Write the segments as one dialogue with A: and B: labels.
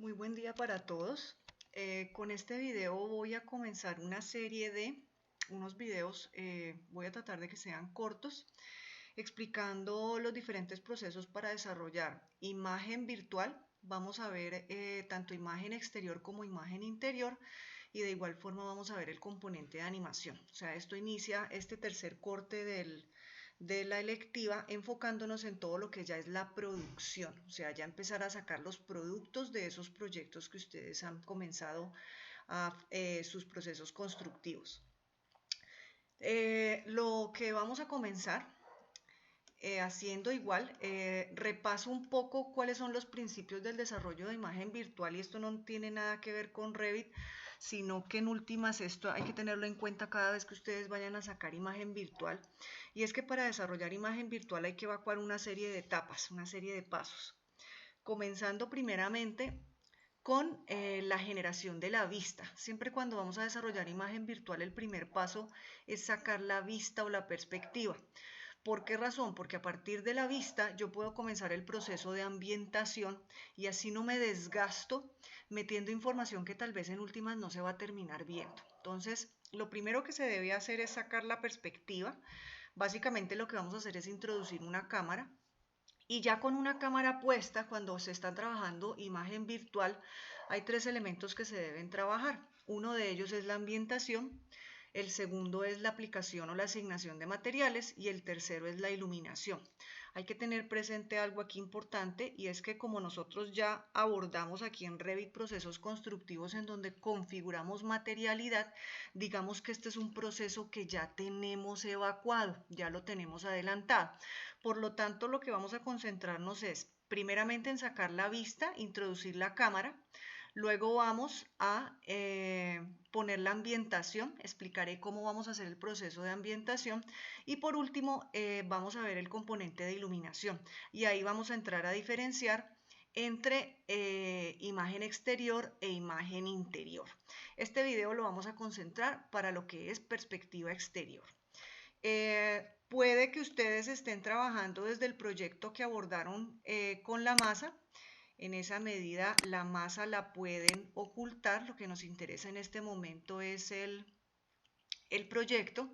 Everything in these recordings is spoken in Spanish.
A: Muy buen día para todos. Con este video voy a comenzar una serie de unos videos, voy a tratar de que sean cortos, explicando los diferentes procesos para desarrollar imagen virtual. Vamos a ver tanto imagen exterior como imagen interior y de igual forma vamos a ver el componente de animación. O sea, esto inicia este tercer corte de la electiva enfocándonos en todo lo que ya es la producción, o sea, ya empezar a sacar los productos de esos proyectos que ustedes han comenzado a sus procesos constructivos. Lo que vamos a comenzar haciendo igual, repaso un poco cuáles son los principios del desarrollo de imagen virtual y esto no tiene nada que ver con Revit, sino que en últimas esto hay que tenerlo en cuenta cada vez que ustedes vayan a sacar imagen virtual, y es que para desarrollar imagen virtual hay que evacuar una serie de etapas, una serie de pasos, comenzando primeramente con la generación de la vista. Siempre cuando vamos a desarrollar imagen virtual el primer paso es sacar la vista o la perspectiva. ¿Por qué razón? Porque a partir de la vista yo puedo comenzar el proceso de ambientación y así no me desgasto metiendo información que tal vez en últimas no se va a terminar viendo. Entonces, lo primero que se debe hacer es sacar la perspectiva. Básicamente lo que vamos a hacer es introducir una cámara y ya con una cámara puesta, cuando se está trabajando imagen virtual, hay tres elementos que se deben trabajar. Uno de ellos es la ambientación, el segundo es la aplicación o la asignación de materiales y el tercero es la iluminación. Hay que tener presente algo aquí importante y es que como nosotros ya abordamos aquí en Revit procesos constructivos en donde configuramos materialidad, digamos que este es un proceso que ya tenemos evacuado, ya lo tenemos adelantado. Por lo tanto, lo que vamos a concentrarnos es primeramente en sacar la vista, introducir la cámara. Luego vamos a poner la ambientación, explicaré cómo vamos a hacer el proceso de ambientación y por último vamos a ver el componente de iluminación y ahí vamos a entrar a diferenciar entre imagen exterior e imagen interior. Este video lo vamos a concentrar para lo que es perspectiva exterior. Puede que ustedes estén trabajando desde el proyecto que abordaron con la masa. En esa medida la masa la pueden ocultar. Lo que nos interesa en este momento es el proyecto.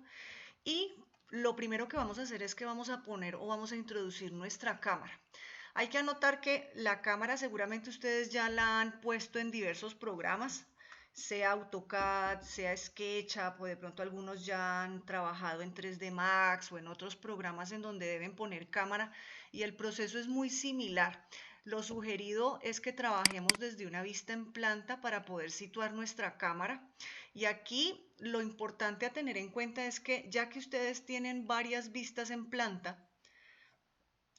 A: Y lo primero que vamos a hacer es que vamos a poner o vamos a introducir nuestra cámara. Hay que anotar que la cámara seguramente ustedes ya la han puesto en diversos programas, sea AutoCAD, sea SketchUp o de pronto algunos ya han trabajado en 3D Max o en otros programas en donde deben poner cámara y el proceso es muy similar. Lo sugerido es que trabajemos desde una vista en planta para poder situar nuestra cámara. Y aquí lo importante a tener en cuenta es que ya que ustedes tienen varias vistas en planta,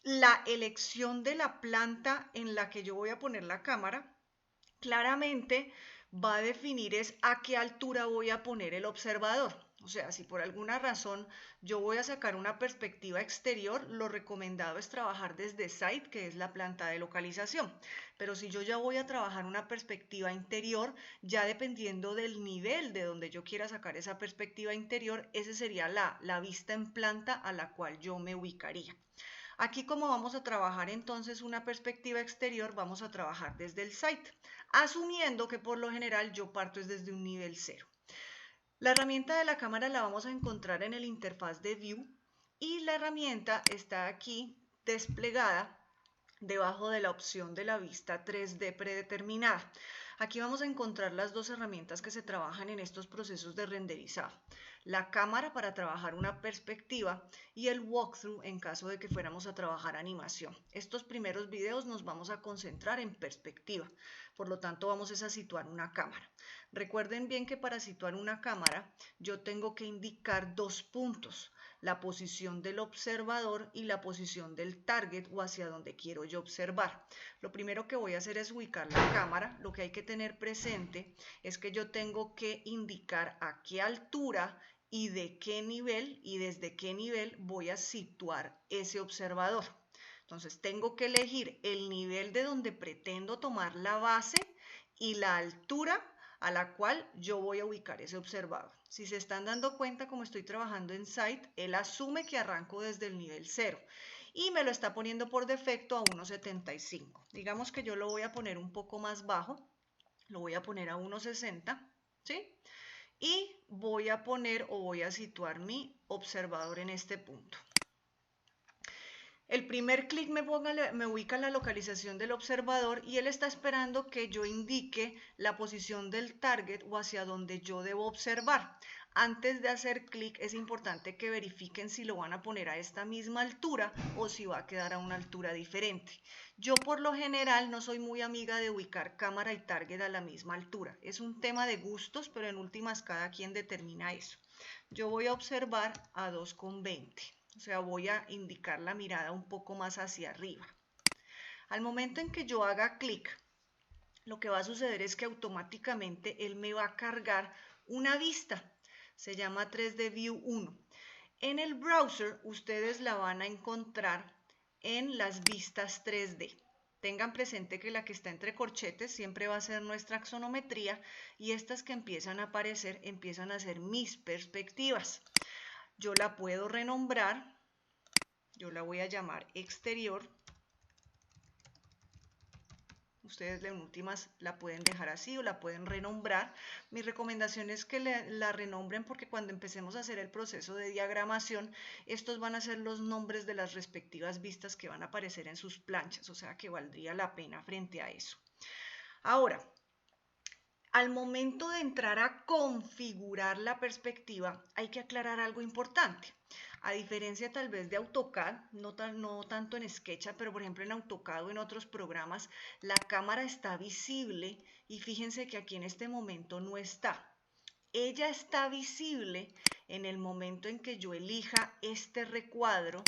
A: la elección de la planta en la que yo voy a poner la cámara claramente va a definir es a qué altura voy a poner el observador. O sea, si por alguna razón yo voy a sacar una perspectiva exterior, lo recomendado es trabajar desde Site, que es la planta de localización. Pero si yo ya voy a trabajar una perspectiva interior, ya dependiendo del nivel de donde yo quiera sacar esa perspectiva interior, esa sería la vista en planta a la cual yo me ubicaría. Aquí como vamos a trabajar entonces una perspectiva exterior, vamos a trabajar desde el site, asumiendo que por lo general yo parto desde un nivel 0. La herramienta de la cámara la vamos a encontrar en el interfaz de View y la herramienta está aquí desplegada debajo de la opción de la vista 3D predeterminada. Aquí vamos a encontrar las dos herramientas que se trabajan en estos procesos de renderizado. La cámara para trabajar una perspectiva y el walkthrough en caso de que fuéramos a trabajar animación. Estos primeros videos nos vamos a concentrar en perspectiva, por lo tanto vamos a situar una cámara. Recuerden bien que para situar una cámara yo tengo que indicar dos puntos, la posición del observador y la posición del target o hacia donde quiero yo observar. Lo primero que voy a hacer es ubicar la cámara. Lo que hay que tener presente es que yo tengo que indicar a qué altura y de qué nivel y desde qué nivel voy a situar ese observador. Entonces tengo que elegir el nivel de donde pretendo tomar la base y la altura a la cual yo voy a ubicar ese observador. Si se están dando cuenta, como estoy trabajando en Site, él asume que arranco desde el nivel 0 y me lo está poniendo por defecto a 1.75. Digamos que yo lo voy a poner un poco más bajo, lo voy a poner a 1.60, ¿sí? Y voy a poner o voy a situar mi observador en este punto. El primer clic me ubica la localización del observador y él está esperando que yo indique la posición del target o hacia donde yo debo observar. Antes de hacer clic es importante que verifiquen si lo van a poner a esta misma altura o si va a quedar a una altura diferente. Yo por lo general no soy muy amiga de ubicar cámara y target a la misma altura. Es un tema de gustos, pero en últimas cada quien determina eso. Yo voy a observar a 2,20. O sea, voy a indicar la mirada un poco más hacia arriba. Al momento en que yo haga clic, lo que va a suceder es que automáticamente él me va a cargar una vista. Se llama 3D View 1. En el browser ustedes la van a encontrar en las vistas 3D. Tengan presente que la que está entre corchetes siempre va a ser nuestra axonometría y estas que empiezan a aparecer empiezan a ser mis perspectivas. Yo la puedo renombrar, yo la voy a llamar exterior. Ustedes en últimas la pueden dejar así o la pueden renombrar. Mi recomendación es que la renombren porque cuando empecemos a hacer el proceso de diagramación, estos van a ser los nombres de las respectivas vistas que van a aparecer en sus planchas, o sea que valdría la pena frente a eso. Ahora, al momento de entrar a configurar la perspectiva, hay que aclarar algo importante. A diferencia tal vez de AutoCAD, no tanto en SketchUp, pero por ejemplo en AutoCAD o en otros programas, la cámara está visible y fíjense que aquí en este momento no está. Ella está visible en el momento en que yo elija este recuadro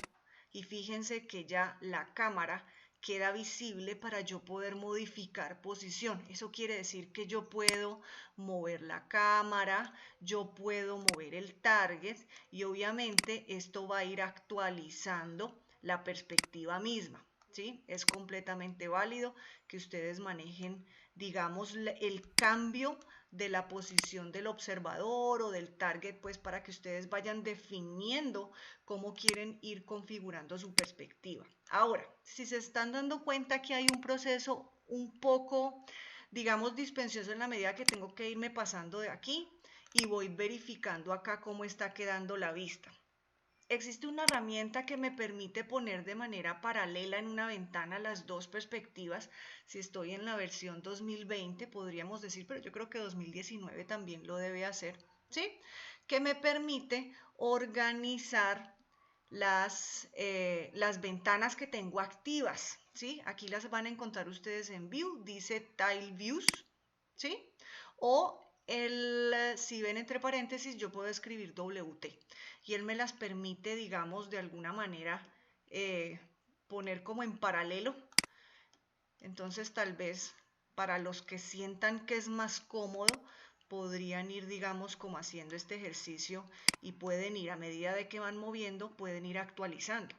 A: y fíjense que ya la cámara queda visible para yo poder modificar posición. Eso quiere decir que yo puedo mover la cámara, yo puedo mover el target y obviamente esto va a ir actualizando la perspectiva misma, ¿sí? Es completamente válido que ustedes manejen, digamos, el cambio de la posición del observador o del target, pues para que ustedes vayan definiendo cómo quieren ir configurando su perspectiva. Ahora, si se están dando cuenta que hay un proceso un poco, digamos, dispensioso en la medida que tengo que irme pasando de aquí y voy verificando acá cómo está quedando la vista. Existe una herramienta que me permite poner de manera paralela en una ventana las dos perspectivas. Si estoy en la versión 2020, podríamos decir, pero yo creo que 2019 también lo debe hacer, ¿sí? Que me permite organizar las ventanas que tengo activas, ¿sí? Aquí las van a encontrar ustedes en View, dice Tile Views, ¿sí? O si ven entre paréntesis, yo puedo escribir WT y él me las permite, digamos, de alguna manera poner como en paralelo. Entonces, tal vez para los que sientan que es más cómodo, podrían ir, digamos, como haciendo este ejercicio y pueden ir, a medida de que van moviendo, pueden ir actualizando.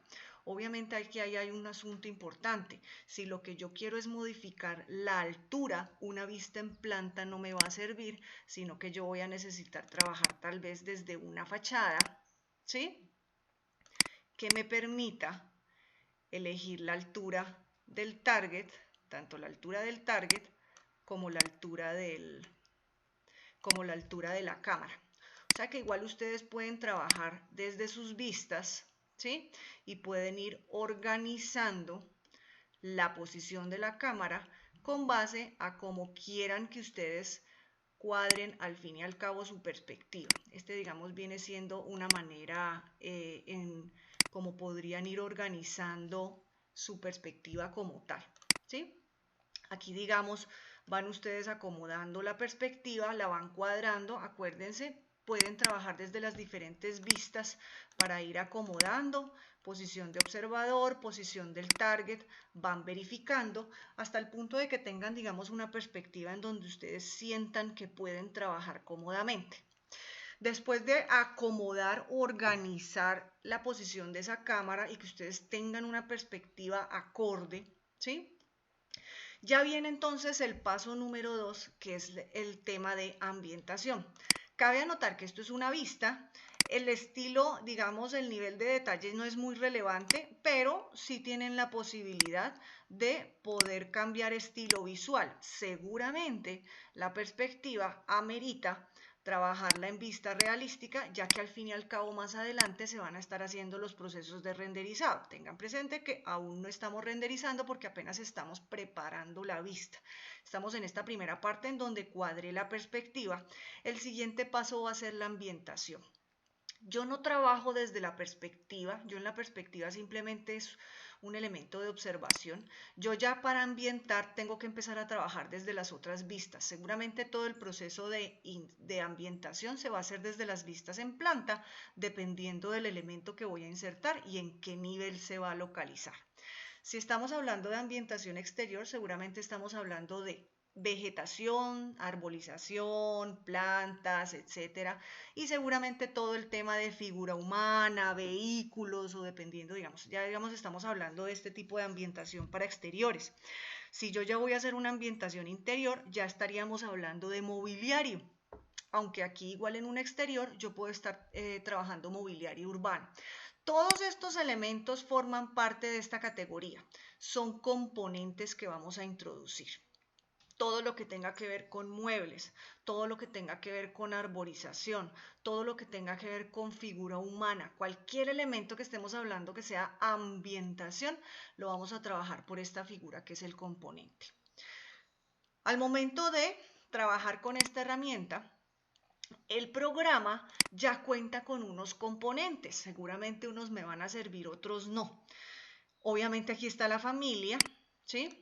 A: Obviamente aquí hay un asunto importante. Si lo que yo quiero es modificar la altura, una vista en planta no me va a servir, sino que yo voy a necesitar trabajar tal vez desde una fachada, ¿sí? Que me permita elegir la altura del target, tanto la altura del target como la altura de la cámara. O sea que igual ustedes pueden trabajar desde sus vistas, ¿sí? Y pueden ir organizando la posición de la cámara con base a cómo quieran que ustedes cuadren al fin y al cabo su perspectiva. Digamos, viene siendo una manera en cómo podrían ir organizando su perspectiva como tal, ¿sí? Aquí, digamos, van ustedes acomodando la perspectiva, la van cuadrando, acuérdense, pueden trabajar desde las diferentes vistas para ir acomodando, posición de observador, posición del target, van verificando hasta el punto de que tengan, digamos, una perspectiva en donde ustedes sientan que pueden trabajar cómodamente. Después de acomodar, organizar la posición de esa cámara y que ustedes tengan una perspectiva acorde, ¿sí? Ya viene entonces el paso número 2, que es el tema de ambientación. Cabe anotar que esto es una vista, El estilo, digamos, el nivel de detalle no es muy relevante, pero sí tienen la posibilidad de poder cambiar estilo visual. Seguramente la perspectiva amerita trabajarla en vista realística, ya que al fin y al cabo más adelante se van a estar haciendo los procesos de renderizado. Tengan presente que aún no estamos renderizando porque apenas estamos preparando la vista. Estamos en esta primera parte en donde cuadré la perspectiva. El siguiente paso va a ser la ambientación. Yo no trabajo desde la perspectiva, yo en la perspectiva simplemente es un elemento de observación. Yo ya para ambientar tengo que empezar a trabajar desde las otras vistas. Seguramente todo el proceso de ambientación se va a hacer desde las vistas en planta, dependiendo del elemento que voy a insertar y en qué nivel se va a localizar. Si estamos hablando de ambientación exterior, seguramente estamos hablando de vegetación, arbolización, plantas, etcétera, y seguramente todo el tema de figura humana, vehículos o dependiendo, digamos, ya digamos estamos hablando de este tipo de ambientación para exteriores. Si yo ya voy a hacer una ambientación interior, ya estaríamos hablando de mobiliario. Aunque aquí igual en un exterior yo puedo estar trabajando mobiliario urbano. Todos estos elementos forman parte de esta categoría. Son componentes que vamos a introducir. Todo lo que tenga que ver con muebles, todo lo que tenga que ver con arborización, todo lo que tenga que ver con figura humana, cualquier elemento que estemos hablando que sea ambientación, lo vamos a trabajar por esta figura que es el componente. Al momento de trabajar con esta herramienta, el programa ya cuenta con unos componentes, seguramente unos me van a servir, otros no. Obviamente aquí está la familia, ¿sí?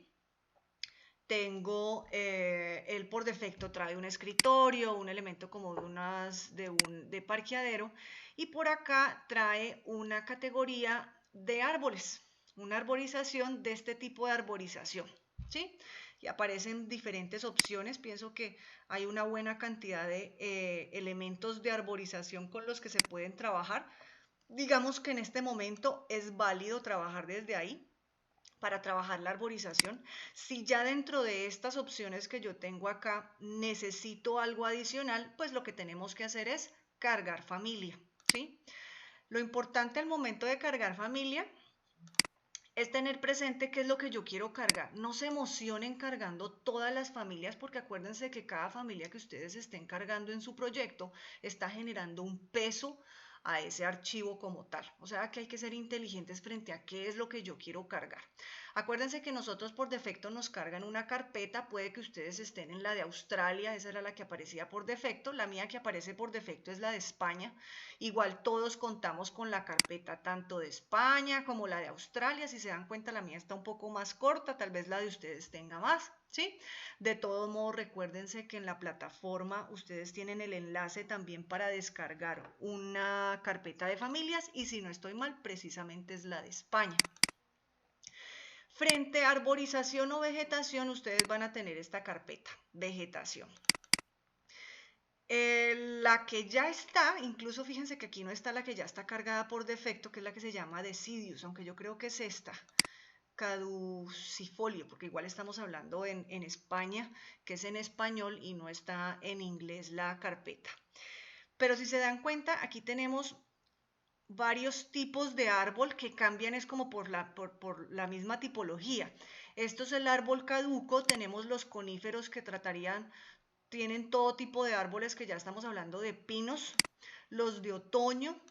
A: Tengo, él por defecto trae un escritorio, un elemento como de parqueadero, y por acá trae una categoría de árboles, una arborización de este tipo de arborización, ¿sí? Y aparecen diferentes opciones, pienso que hay una buena cantidad de elementos de arborización con los que se pueden trabajar. Digamos que en este momento es válido trabajar desde ahí para trabajar la arborización. Si ya dentro de estas opciones que yo tengo acá necesito algo adicional, pues lo que tenemos que hacer es cargar familia, ¿sí? Lo importante al momento de cargar familia es tener presente qué es lo que yo quiero cargar. No se emocionen cargando todas las familias porque acuérdense que cada familia que ustedes estén cargando en su proyecto está generando un peso a ese archivo como tal. O sea que hay que ser inteligentes frente a qué es lo que yo quiero cargar. Acuérdense que nosotros por defecto nos cargan una carpeta, puede que ustedes estén en la de Australia, esa era la que aparecía por defecto, la mía que aparece por defecto es la de España. Igual todos contamos con la carpeta tanto de España como la de Australia, si se dan cuenta la mía está un poco más corta, tal vez la de ustedes tenga más, ¿sí? De todos modos recuérdense que en la plataforma ustedes tienen el enlace también para descargar una carpeta de familias y si no estoy mal precisamente es la de España. Frente a arborización o vegetación, ustedes van a tener esta carpeta, vegetación. La que ya está, incluso fíjense que aquí no está la que ya está cargada por defecto, que es la que se llama Deciduous, aunque yo creo que es esta, caducifolio, porque igual estamos hablando en España, que es en español y no está en inglés la carpeta. Pero si se dan cuenta, aquí tenemos varios tipos de árbol que cambian es como por la misma tipología. Esto es el árbol caduco, tenemos los coníferos que tienen todo tipo de árboles que ya estamos hablando de pinos, los de otoño,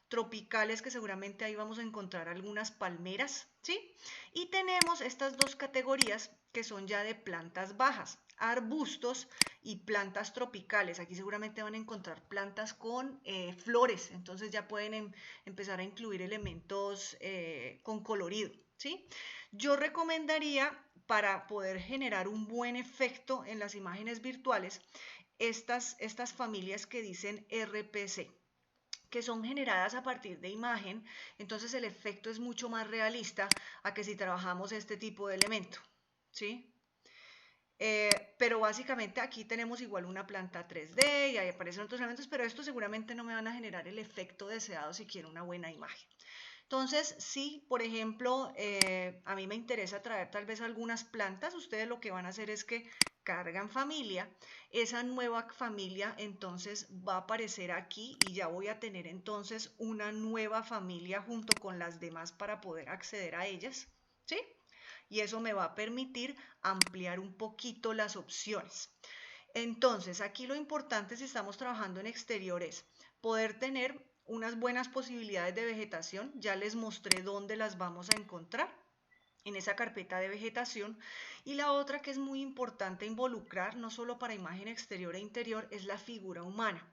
A: tropicales que seguramente ahí vamos a encontrar algunas palmeras, ¿sí? Y tenemos estas dos categorías que son ya de plantas bajas, arbustos y plantas tropicales. Aquí seguramente van a encontrar plantas con flores, entonces ya pueden empezar a incluir elementos con colorido, ¿sí? Yo recomendaría para poder generar un buen efecto en las imágenes virtuales estas familias que dicen RPC, que son generadas a partir de imagen, entonces el efecto es mucho más realista a que si trabajamos este tipo de elemento, ¿sí? Pero básicamente aquí tenemos igual una planta 3D y ahí aparecen otros elementos, pero estos seguramente no me van a generar el efecto deseado si quiero una buena imagen. Entonces, si por ejemplo a mí me interesa traer tal vez algunas plantas, ustedes lo que van a hacer es que cargan familia, esa nueva familia entonces va a aparecer aquí y ya voy a tener entonces una nueva familia junto con las demás para poder acceder a ellas, ¿sí? Y eso me va a permitir ampliar un poquito las opciones. Entonces, aquí lo importante si estamos trabajando en exterior es poder tener unas buenas posibilidades de vegetación. Ya les mostré dónde las vamos a encontrar en esa carpeta de vegetación. Y la otra que es muy importante involucrar, no solo para imagen exterior e interior, es la figura humana.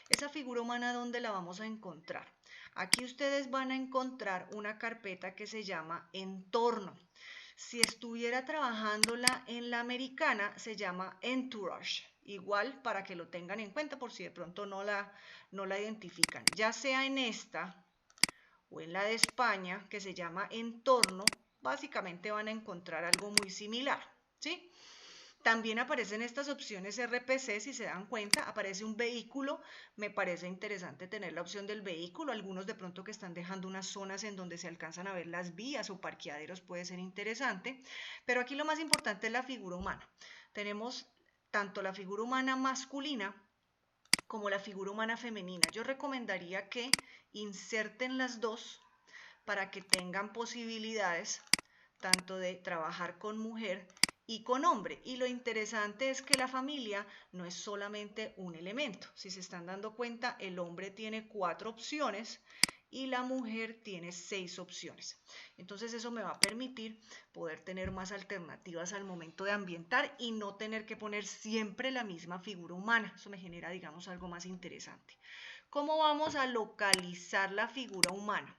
A: Esa figura humana, ¿dónde la vamos a encontrar? Aquí ustedes van a encontrar una carpeta que se llama entorno. Si estuviera trabajándola en la americana, se llama entourage. Igual para que lo tengan en cuenta por si de pronto no la identifican. Ya sea en esta o en la de España, que se llama entorno, básicamente van a encontrar algo muy similar, ¿sí? También aparecen estas opciones RPC, si se dan cuenta, aparece un vehículo, me parece interesante tener la opción del vehículo, algunos de pronto que están dejando unas zonas en donde se alcanzan a ver las vías o parqueaderos puede ser interesante, pero aquí lo más importante es la figura humana. Tenemos tanto la figura humana masculina como la figura humana femenina. Yo recomendaría que inserten las dos para que tengan posibilidades tanto de trabajar con mujer y con hombre. Y lo interesante es que la familia no es solamente un elemento. Si se están dando cuenta, el hombre tiene 4 opciones y la mujer tiene 6 opciones. Entonces eso me va a permitir poder tener más alternativas al momento de ambientar y no tener que poner siempre la misma figura humana. Eso me genera, digamos, algo más interesante. ¿Cómo vamos a localizar la figura humana?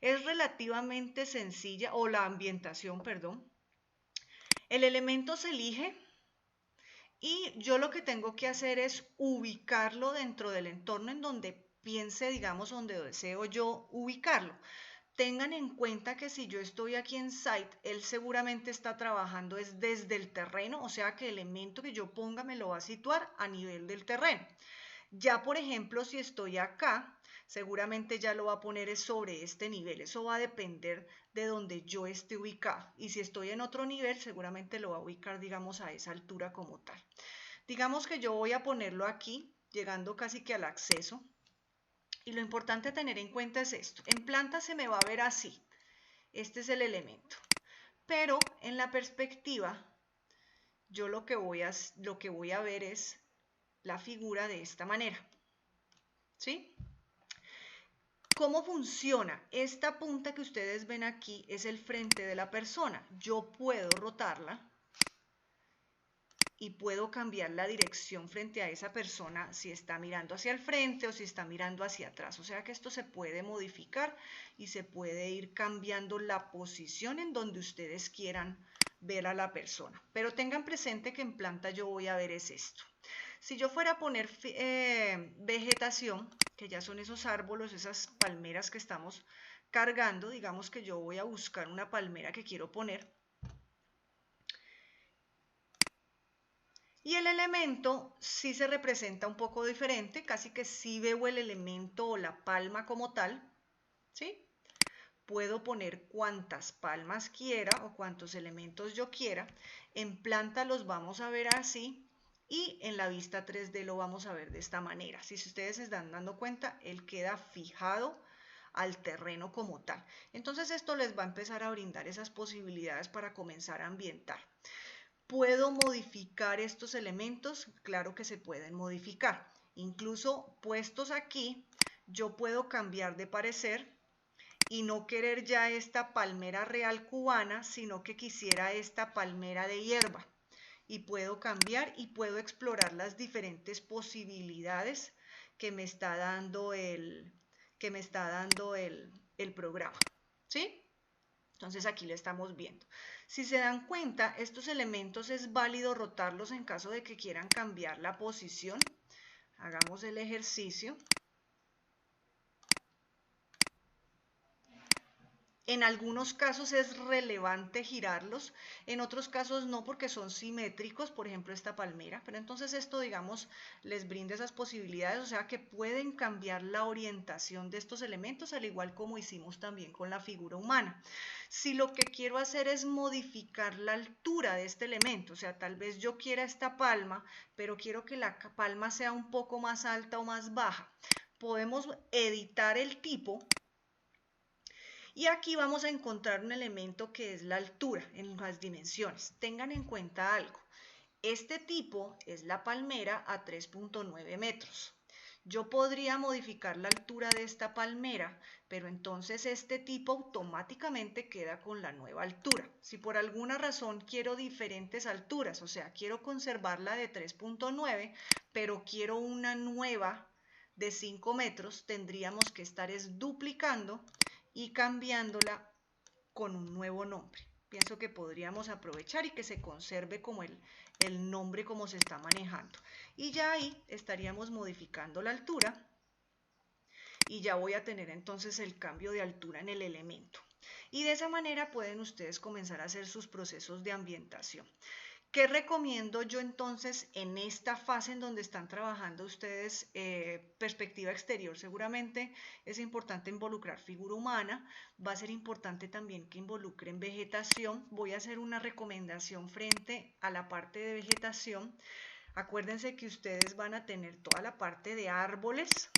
A: Es relativamente sencilla, o la ambientación, perdón. El elemento se elige y yo lo que tengo que hacer es ubicarlo dentro del entorno en donde piense, digamos, donde deseo yo ubicarlo. Tengan en cuenta que si yo estoy aquí en Site, él seguramente está trabajando es desde el terreno, o sea que el elemento que yo ponga me lo va a situar a nivel del terreno. Ya, por ejemplo, si estoy acá, seguramente ya lo va a poner sobre este nivel. Eso va a depender de donde yo esté ubicado. Y si estoy en otro nivel, seguramente lo va a ubicar, digamos, a esa altura como tal. Digamos que yo voy a ponerlo aquí, llegando casi que al acceso. Y lo importante a tener en cuenta es esto. En planta se me va a ver así. Este es el elemento. Pero en la perspectiva, yo lo que voy a ver es la figura de esta manera. ¿Sí? ¿Cómo funciona? Esta punta que ustedes ven aquí es el frente de la persona. Yo puedo rotarla y puedo cambiar la dirección frente a esa persona si está mirando hacia el frente o si está mirando hacia atrás. O sea que esto se puede modificar y se puede ir cambiando la posición en donde ustedes quieran ver a la persona. Pero tengan presente que en planta yo voy a ver es esto. Si yo fuera a poner vegetación, que ya son esos árboles, esas palmeras que estamos cargando, digamos que yo voy a buscar una palmera que quiero poner. Y el elemento sí se representa un poco diferente, casi que sí veo el elemento o la palma como tal, ¿sí? Puedo poner cuantas palmas quiera o cuantos elementos yo quiera. En planta los vamos a ver así y en la vista 3D lo vamos a ver de esta manera. Si ustedes se están dando cuenta, él queda fijado al terreno como tal. Entonces esto les va a empezar a brindar esas posibilidades para comenzar a ambientar. ¿Puedo modificar estos elementos? Claro que se pueden modificar. Incluso puestos aquí, yo puedo cambiar de parecer y no querer ya esta palmera real cubana, sino que quisiera esta palmera de hierba. Y puedo cambiar y puedo explorar las diferentes posibilidades que me está dando el programa. ¿Sí? Entonces aquí lo estamos viendo. Si se dan cuenta, estos elementos es válido rotarlos en caso de que quieran cambiar la posición. Hagamos el ejercicio. En algunos casos es relevante girarlos, en otros casos no porque son simétricos, por ejemplo esta palmera, pero entonces esto digamos les brinda esas posibilidades, o sea que pueden cambiar la orientación de estos elementos al igual como hicimos también con la figura humana. Si lo que quiero hacer es modificar la altura de este elemento, o sea tal vez yo quiera esta palma, pero quiero que la palma sea un poco más alta o más baja, podemos editar el tipo. Y aquí vamos a encontrar un elemento que es la altura en las dimensiones. Tengan en cuenta algo. Este tipo es la palmera a 3.9 metros. Yo podría modificar la altura de esta palmera, pero entonces este tipo automáticamente queda con la nueva altura. Si por alguna razón quiero diferentes alturas, o sea, quiero conservarla de 3.9, pero quiero una nueva de 5 metros, tendríamos que estar duplicando y cambiándola con un nuevo nombre. Pienso que podríamos aprovechar y que se conserve como el nombre como se está manejando. Y ya ahí estaríamos modificando la altura y ya voy a tener entonces el cambio de altura en el elemento. Y de esa manera pueden ustedes comenzar a hacer sus procesos de ambientación. ¿Qué recomiendo yo entonces en esta fase en donde están trabajando ustedes perspectiva exterior? Seguramente es importante involucrar figura humana, va a ser importante también que involucren vegetación. Voy a hacer una recomendación frente a la parte de vegetación. Acuérdense que ustedes van a tener toda la parte de árboles,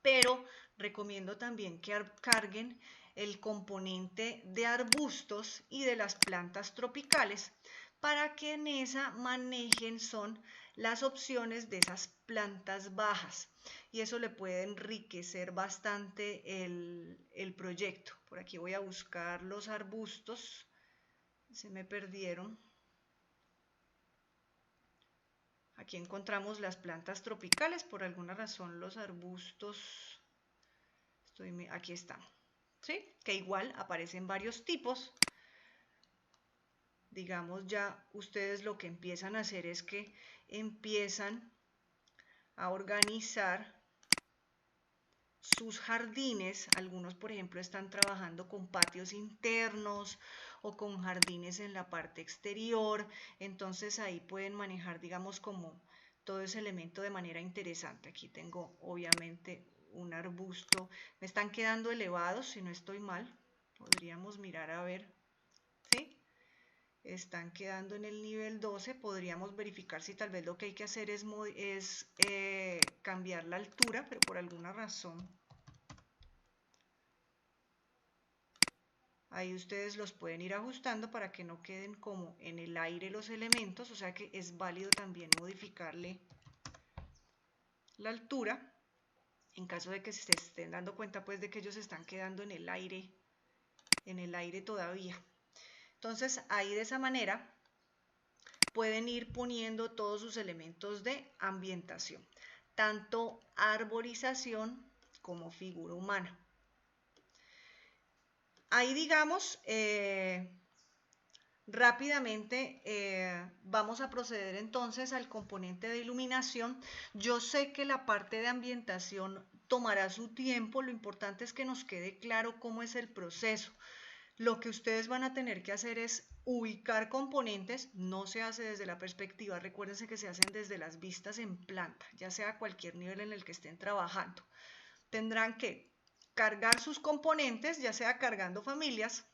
A: pero recomiendo también que carguen el componente de arbustos y de las plantas tropicales para que en esa manejen son las opciones de esas plantas bajas y eso le puede enriquecer bastante el proyecto. Por aquí voy a buscar los arbustos, se me perdieron. Aquí encontramos las plantas tropicales, por alguna razón los arbustos, aquí están, ¿sí? Que igual aparecen varios tipos. Digamos ya ustedes lo que empiezan a hacer es que empiezan a organizar sus jardines. Algunos por ejemplo están trabajando con patios internos o con jardines en la parte exterior, entonces ahí pueden manejar digamos como todo ese elemento de manera interesante. Aquí tengo obviamente un arbusto, me están quedando elevados si no estoy mal, podríamos mirar a ver, ¿sí? Están quedando en el nivel 12, podríamos verificar si tal vez lo que hay que hacer es cambiar la altura, pero por alguna razón ahí ustedes los pueden ir ajustando para que no queden como en el aire los elementos, o sea que es válido también modificarle la altura en caso de que se estén dando cuenta pues de que ellos están quedando en el aire todavía. Entonces ahí de esa manera pueden ir poniendo todos sus elementos de ambientación, tanto arborización como figura humana. Ahí digamos, rápidamente vamos a proceder entonces al componente de iluminación. Yo sé que la parte de ambientación tomará su tiempo, lo importante es que nos quede claro cómo es el proceso. Lo que ustedes van a tener que hacer es ubicar componentes, no se hace desde la perspectiva, recuérdense que se hacen desde las vistas en planta, ya sea a cualquier nivel en el que estén trabajando. Tendrán que cargar sus componentes, ya sea cargando familias,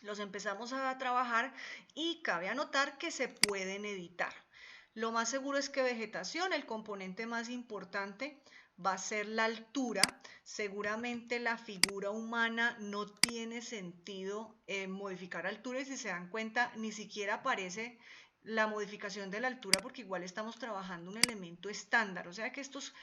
A: los empezamos a trabajar y cabe anotar que se pueden editar. Lo más seguro es que vegetación, el componente más importante, va a ser la altura. Seguramente la figura humana no tiene sentido modificar altura y si se dan cuenta ni siquiera aparece la modificación de la altura porque igual estamos trabajando un elemento estándar, o sea que estos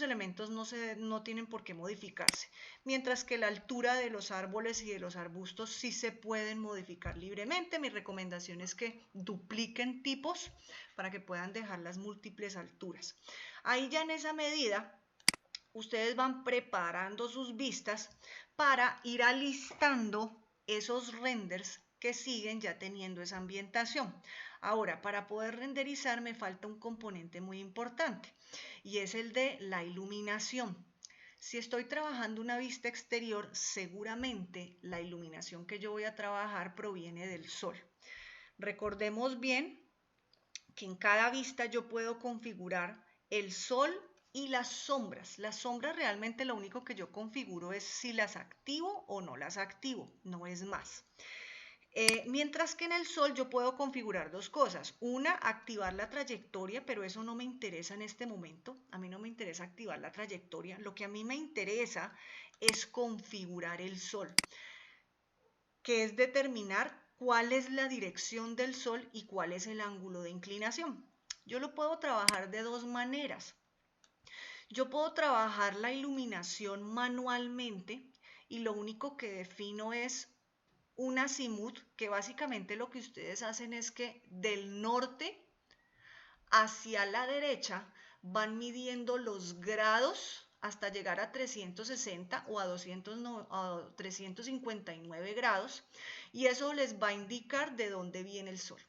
A: elementos no tienen por qué modificarse, mientras que la altura de los árboles y de los arbustos sí se pueden modificar libremente. Mi recomendación es que dupliquen tipos para que puedan dejar las múltiples alturas. Ahí ya en esa medida ustedes van preparando sus vistas para ir alistando esos renders que siguen ya teniendo esa ambientación. Ahora, para poder renderizar me falta un componente muy importante y es el de la iluminación. Si estoy trabajando una vista exterior, seguramente la iluminación que yo voy a trabajar proviene del sol. Recordemos bien que en cada vista yo puedo configurar el sol y las sombras. Las sombras realmente lo único que yo configuro es si las activo o no las activo, no es más. Mientras que en el sol yo puedo configurar dos cosas. Una, activar la trayectoria, pero eso no me interesa en este momento. A mí no me interesa activar la trayectoria. Lo que a mí me interesa es configurar el sol, que es determinar cuál es la dirección del sol y cuál es el ángulo de inclinación. Yo lo puedo trabajar de dos maneras. Yo puedo trabajar la iluminación manualmente y lo único que defino es un azimut, que básicamente lo que ustedes hacen es que del norte hacia la derecha van midiendo los grados hasta llegar a 360 o a 359 grados, y eso les va a indicar de dónde viene el sol.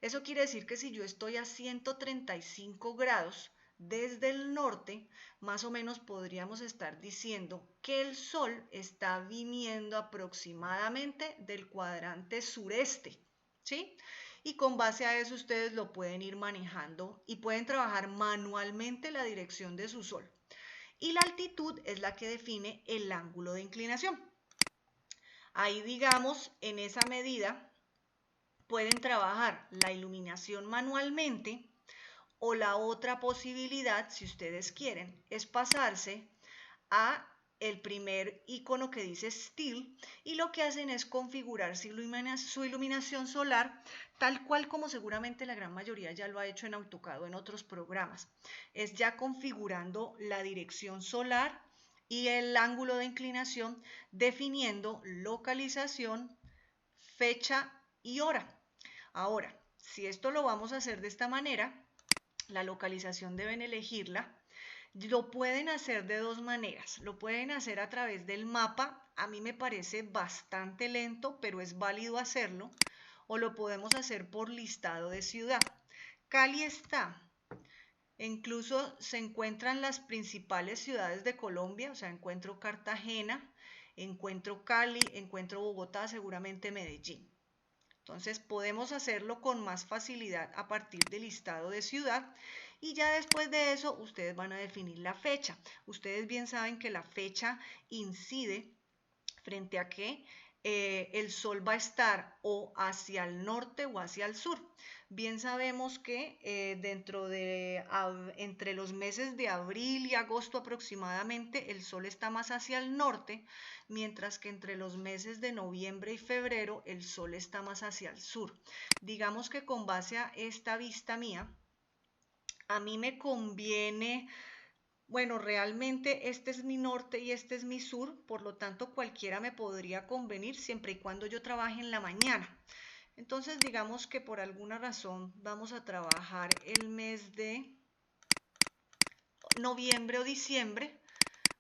A: Eso quiere decir que si yo estoy a 135 grados desde el norte, más o menos podríamos estar diciendo que el sol está viniendo aproximadamente del cuadrante sureste, ¿sí? Y con base a eso ustedes lo pueden ir manejando y pueden trabajar manualmente la dirección de su sol. Y la altitud es la que define el ángulo de inclinación. Ahí, digamos, en esa medida pueden trabajar la iluminación manualmente, o la otra posibilidad, si ustedes quieren, es pasarse a el primer icono que dice Still, y lo que hacen es configurar su iluminación solar tal cual como seguramente la gran mayoría ya lo ha hecho en AutoCAD o en otros programas. Es ya configurando la dirección solar y el ángulo de inclinación, definiendo localización, fecha y hora. Ahora, si esto lo vamos a hacer de esta manera, la localización deben elegirla. Lo pueden hacer de dos maneras. Lo pueden hacer a través del mapa. A mí me parece bastante lento, pero es válido hacerlo. O lo podemos hacer por listado de ciudad. Cali está. Incluso se encuentran las principales ciudades de Colombia. O sea, encuentro Cartagena, encuentro Cali, encuentro Bogotá, seguramente Medellín. Entonces podemos hacerlo con más facilidad a partir del listado de ciudad, y ya después de eso ustedes van a definir la fecha. Ustedes bien saben que la fecha incide frente a que el sol va a estar o hacia el norte o hacia el sur. Bien sabemos que entre los meses de abril y agosto aproximadamente el sol está más hacia el norte, mientras que entre los meses de noviembre y febrero el sol está más hacia el sur. Digamos que con base a esta vista mía, a mí me conviene, bueno, realmente este es mi norte y este es mi sur, por lo tanto cualquiera me podría convenir siempre y cuando yo trabaje en la mañana. Entonces digamos que por alguna razón vamos a trabajar el mes de noviembre o diciembre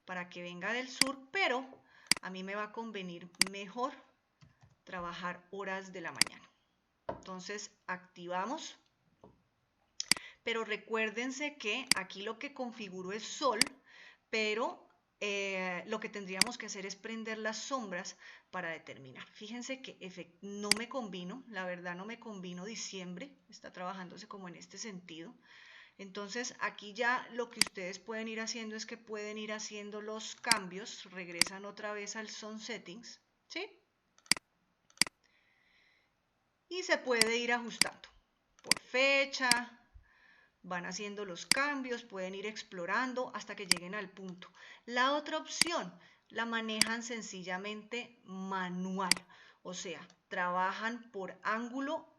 A: para que venga del sur, pero a mí me va a convenir mejor trabajar horas de la mañana. Entonces activamos, pero recuérdense que aquí lo que configuro es sol, pero lo que tendríamos que hacer es prender las sombras para determinar. Fíjense que no me combino, la verdad no me combino diciembre, está trabajándose como en este sentido. Entonces aquí ya lo que ustedes pueden ir haciendo es que pueden ir haciendo los cambios, regresan otra vez al Sun Settings, ¿sí? Y se puede ir ajustando por fecha, van haciendo los cambios, pueden ir explorando hasta que lleguen al punto. La otra opción la manejan sencillamente manual, o sea, trabajan por ángulo,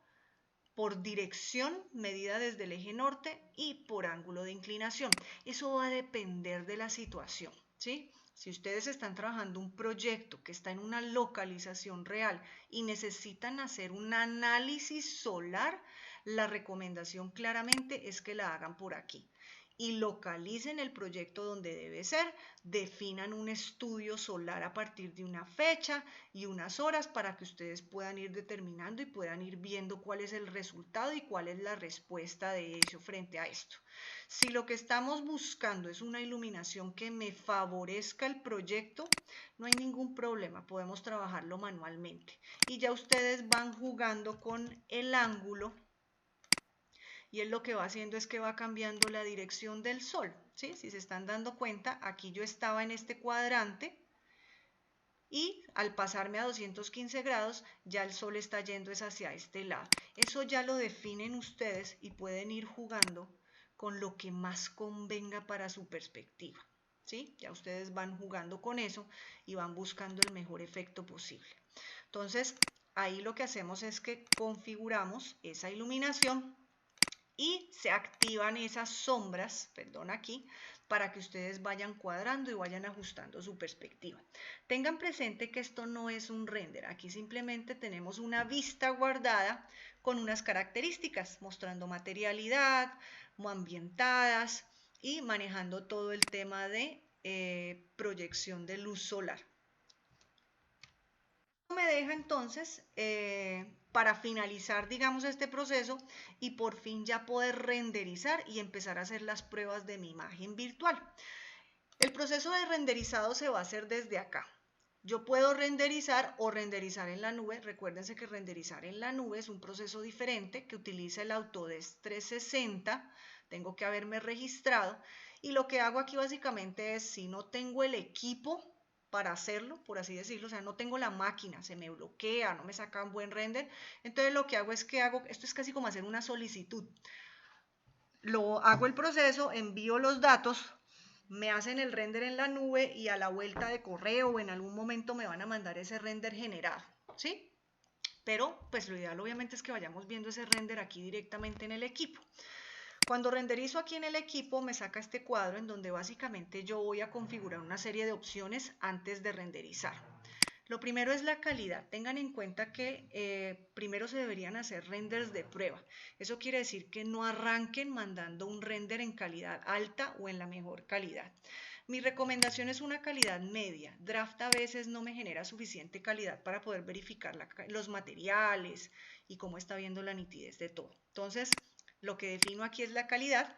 A: por dirección medida desde el eje norte y por ángulo de inclinación. Eso va a depender de la situación, ¿sí? Si ustedes están trabajando un proyecto que está en una localización real y necesitan hacer un análisis solar, la recomendación claramente es que la hagan por aquí. y localicen el proyecto donde debe ser, definan un estudio solar a partir de una fecha y unas horas para que ustedes puedan ir determinando y puedan ir viendo cuál es el resultado y cuál es la respuesta de ello frente a esto. Si lo que estamos buscando es una iluminación que me favorezca el proyecto, no hay ningún problema, podemos trabajarlo manualmente. Y ya ustedes van jugando con el ángulo y él lo que va haciendo es que va cambiando la dirección del sol, ¿sí? Si se están dando cuenta, aquí yo estaba en este cuadrante y al pasarme a 215 grados ya el sol está yendo hacia este lado. Eso ya lo definen ustedes y pueden ir jugando con lo que más convenga para su perspectiva, ¿sí? Ya ustedes van jugando con eso y van buscando el mejor efecto posible. Entonces, ahí lo que hacemos es que configuramos esa iluminación y se activan esas sombras, perdón aquí, para que ustedes vayan cuadrando y vayan ajustando su perspectiva. Tengan presente que esto no es un render, aquí simplemente tenemos una vista guardada con unas características, mostrando materialidad, ambientadas y manejando todo el tema de proyección de luz solar. Me deja entonces para finalizar, digamos, este proceso y por fin ya poder renderizar y empezar a hacer las pruebas de mi imagen virtual. El proceso de renderizado se va a hacer desde acá. Yo puedo renderizar o renderizar en la nube. Recuérdense que renderizar en la nube es un proceso diferente que utiliza el Autodesk 360. Tengo que haberme registrado. Y lo que hago aquí básicamente es, si no tengo el equipo para hacerlo, por así decirlo, o sea, no tengo la máquina, se me bloquea, no me saca un buen render, entonces lo que hago es que esto es casi como hacer una solicitud. Lo hago el proceso, envío los datos, me hacen el render en la nube y a la vuelta de correo o en algún momento me van a mandar ese render generado, ¿sí? Pero pues lo ideal obviamente es que vayamos viendo ese render aquí directamente en el equipo. Cuando renderizo aquí en el equipo me saca este cuadro en donde básicamente yo voy a configurar una serie de opciones antes de renderizar. Lo primero es la calidad. Tengan en cuenta que primero se deberían hacer renders de prueba. Eso quiere decir que no arranquen mandando un render en calidad alta o en la mejor calidad. Mi recomendación es una calidad media. Draft a veces no me genera suficiente calidad para poder verificar los materiales y cómo está viendo la nitidez de todo. Entonces, lo que defino aquí es la calidad.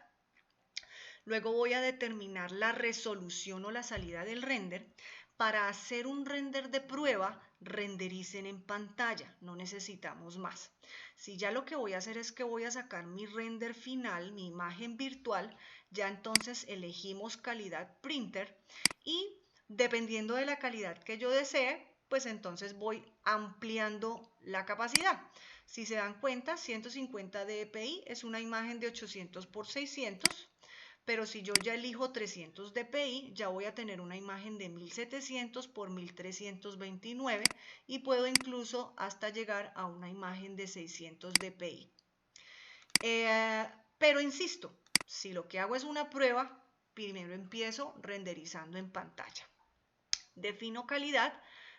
A: Luego voy a determinar la resolución o la salida del render. Para hacer un render de prueba, rendericen en pantalla, no necesitamos más. Si ya lo que voy a hacer es que voy a sacar mi render final, mi imagen virtual, ya entonces elegimos calidad printer y dependiendo de la calidad que yo desee, pues entonces voy ampliando la capacidad. Si se dan cuenta, 150 dpi es una imagen de 800 por 600. Pero si yo ya elijo 300 dpi, ya voy a tener una imagen de 1700 por 1329 y puedo incluso hasta llegar a una imagen de 600 dpi. Pero insisto, si lo que hago es una prueba, primero empiezo renderizando en pantalla. Defino calidad,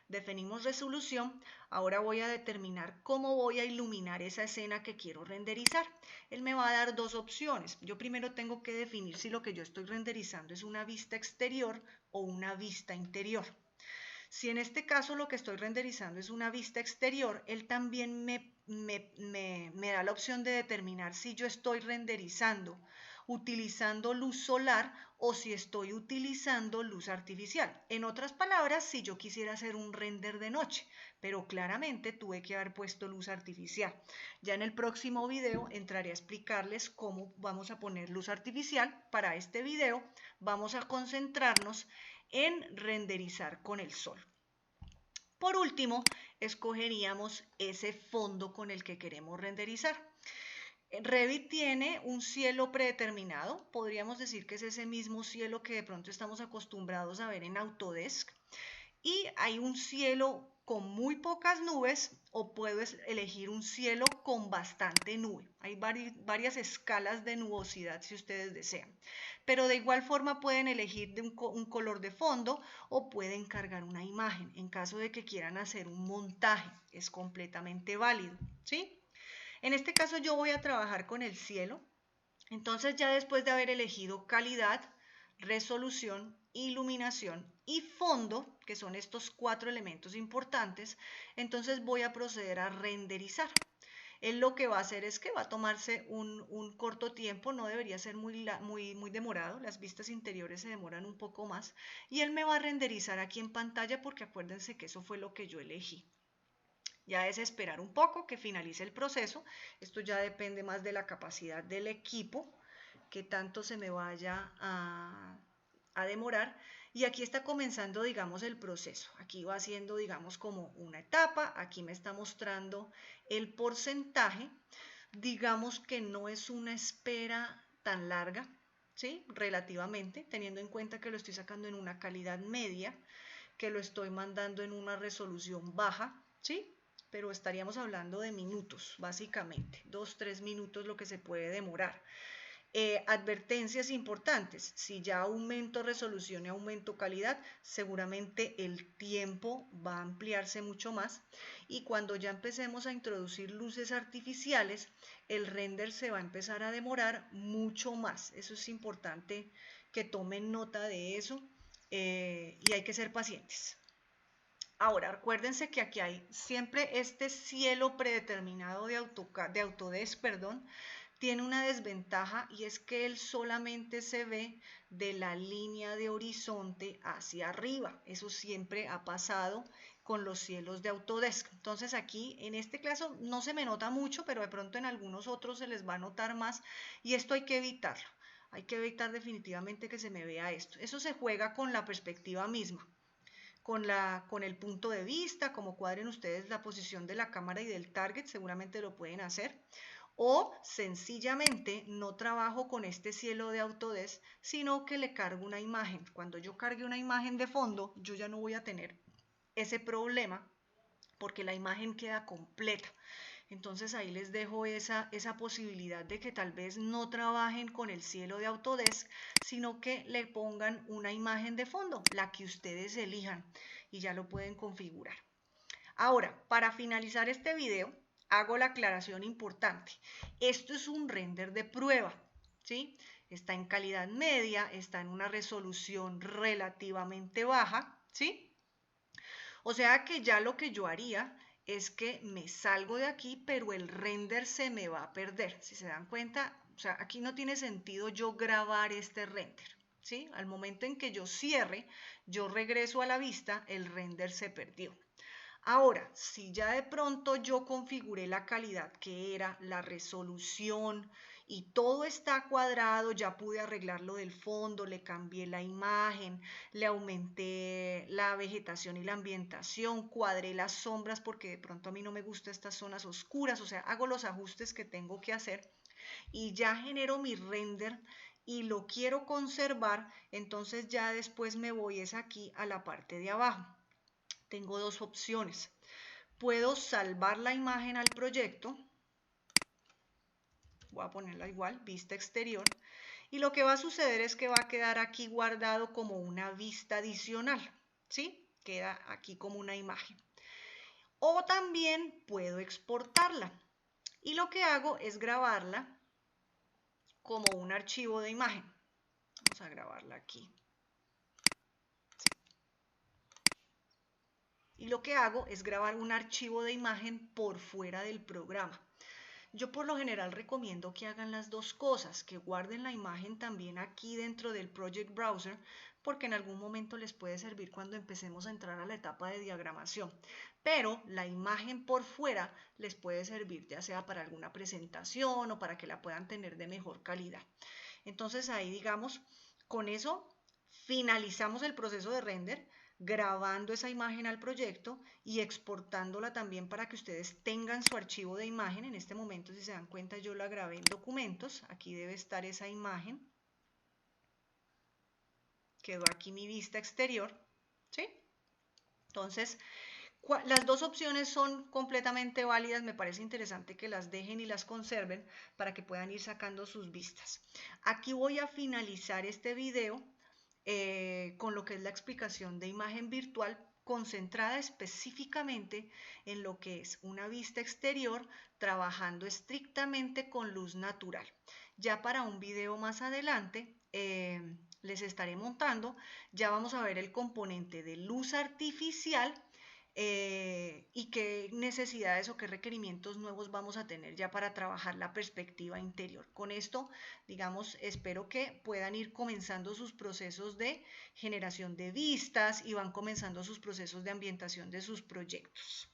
A: definimos resolución, ahora voy a determinar cómo voy a iluminar esa escena que quiero renderizar. Él me va a dar dos opciones. Yo primero tengo que definir si lo que yo estoy renderizando es una vista exterior o una vista interior. Si en este caso lo que estoy renderizando es una vista exterior, él también me da la opción de determinar si yo estoy renderizando utilizando luz solar o si estoy utilizando luz artificial. En otras palabras, si yo quisiera hacer un render de noche, pero claramente tuve que haber puesto luz artificial. Ya en el próximo video entraré a explicarles cómo vamos a poner luz artificial. Para este video vamos a concentrarnos en renderizar con el sol. Por último, escogeríamos ese fondo con el que queremos renderizar. Revit tiene un cielo predeterminado, podríamos decir que es ese mismo cielo que de pronto estamos acostumbrados a ver en Autodesk. Y hay un cielo con muy pocas nubes o puedo elegir un cielo con bastante nube. Hay varias escalas de nubosidad si ustedes desean. Pero de igual forma pueden elegir un color de fondo o pueden cargar una imagen en caso de que quieran hacer un montaje. Es completamente válido, ¿sí? En este caso yo voy a trabajar con el cielo. Entonces ya después de haber elegido calidad, resolución, iluminación y fondo, que son estos 4 elementos importantes, entonces voy a proceder a renderizar. Él lo que va a hacer es que va a tomarse un corto tiempo, no debería ser muy demorado, las vistas interiores se demoran un poco más, y él me va a renderizar aquí en pantalla porque acuérdense que eso fue lo que yo elegí. Ya es esperar un poco que finalice el proceso, esto ya depende más de la capacidad del equipo, que tanto se me vaya a demorar. Y aquí está comenzando, digamos, el proceso. Aquí va haciendo, digamos, como una etapa. Aquí me está mostrando el porcentaje. Digamos que no es una espera tan larga, ¿sí? Relativamente, teniendo en cuenta que lo estoy sacando en una calidad media, que lo estoy mandando en una resolución baja, ¿sí? Pero estaríamos hablando de minutos, básicamente, 2-3 minutos lo que se puede demorar. Advertencias importantes, si ya aumento resolución y aumento calidad, seguramente el tiempo va a ampliarse mucho más y cuando ya empecemos a introducir luces artificiales, el render se va a empezar a demorar mucho más. Eso es importante que tomen nota de eso y hay que ser pacientes. Ahora, acuérdense que aquí hay siempre este cielo predeterminado de Autodesk, tiene una desventaja y es que él solamente se ve de la línea de horizonte hacia arriba. Eso siempre ha pasado con los cielos de Autodesk. Entonces aquí en este caso no se me nota mucho, pero de pronto en algunos otros se les va a notar más y esto hay que evitarlo. Hay que evitar definitivamente que se me vea esto. Eso se juega con la perspectiva misma. Con el punto de vista, como cuadren ustedes la posición de la cámara y del target, seguramente lo pueden hacer. O sencillamente no trabajo con este cielo de Autodesk, sino que le cargo una imagen. Cuando yo cargue una imagen de fondo, yo ya no voy a tener ese problema porque la imagen queda completa. Entonces ahí les dejo esa posibilidad de que tal vez no trabajen con el cielo de Autodesk, sino que le pongan una imagen de fondo, la que ustedes elijan, y ya lo pueden configurar. Ahora, para finalizar este video, hago la aclaración importante. Esto es un render de prueba, ¿sí? Está en calidad media, está en una resolución relativamente baja, ¿sí? O sea que ya lo que yo haría es que me salgo de aquí, pero el render se me va a perder. Si se dan cuenta, o sea, aquí no tiene sentido yo grabar este render, ¿sí? Al momento en que yo cierre, yo regreso a la vista, el render se perdió. Ahora, si ya de pronto yo configuré la calidad que era, la resolución y todo está cuadrado, ya pude arreglar lo del fondo, le cambié la imagen, le aumenté la vegetación y la ambientación, cuadré las sombras porque de pronto a mí no me gustan estas zonas oscuras, o sea, hago los ajustes que tengo que hacer y ya genero mi render y lo quiero conservar, entonces ya después me voy es aquí a la parte de abajo. Tengo dos opciones. Puedo salvar la imagen al proyecto. Voy a ponerla igual, vista exterior. Y lo que va a suceder es que va a quedar aquí guardado como una vista adicional. ¿Sí? Queda aquí como una imagen. O también puedo exportarla. Y lo que hago es grabarla como un archivo de imagen. Vamos a grabarla aquí. Y lo que hago es grabar un archivo de imagen por fuera del programa. Yo por lo general recomiendo que hagan las dos cosas, que guarden la imagen también aquí dentro del Project Browser, porque en algún momento les puede servir cuando empecemos a entrar a la etapa de diagramación. Pero la imagen por fuera les puede servir ya sea para alguna presentación o para que la puedan tener de mejor calidad. Entonces ahí digamos, con eso finalizamos el proceso de render, grabando esa imagen al proyecto y exportándola también para que ustedes tengan su archivo de imagen. En este momento, si se dan cuenta, yo la grabé en documentos. Aquí debe estar esa imagen. Quedó aquí mi vista exterior, ¿sí? Entonces, las dos opciones son completamente válidas. Me parece interesante que las dejen y las conserven para que puedan ir sacando sus vistas. Aquí voy a finalizar este video con lo que es la explicación de imagen virtual concentrada específicamente en lo que es una vista exterior trabajando estrictamente con luz natural. Ya para un video más adelante les estaré montando, ya vamos a ver el componente de luz artificial y qué necesidades o qué requerimientos nuevos vamos a tener ya para trabajar la perspectiva interior. Con esto, digamos, espero que puedan ir comenzando sus procesos de generación de vistas y van comenzando sus procesos de ambientación de sus proyectos.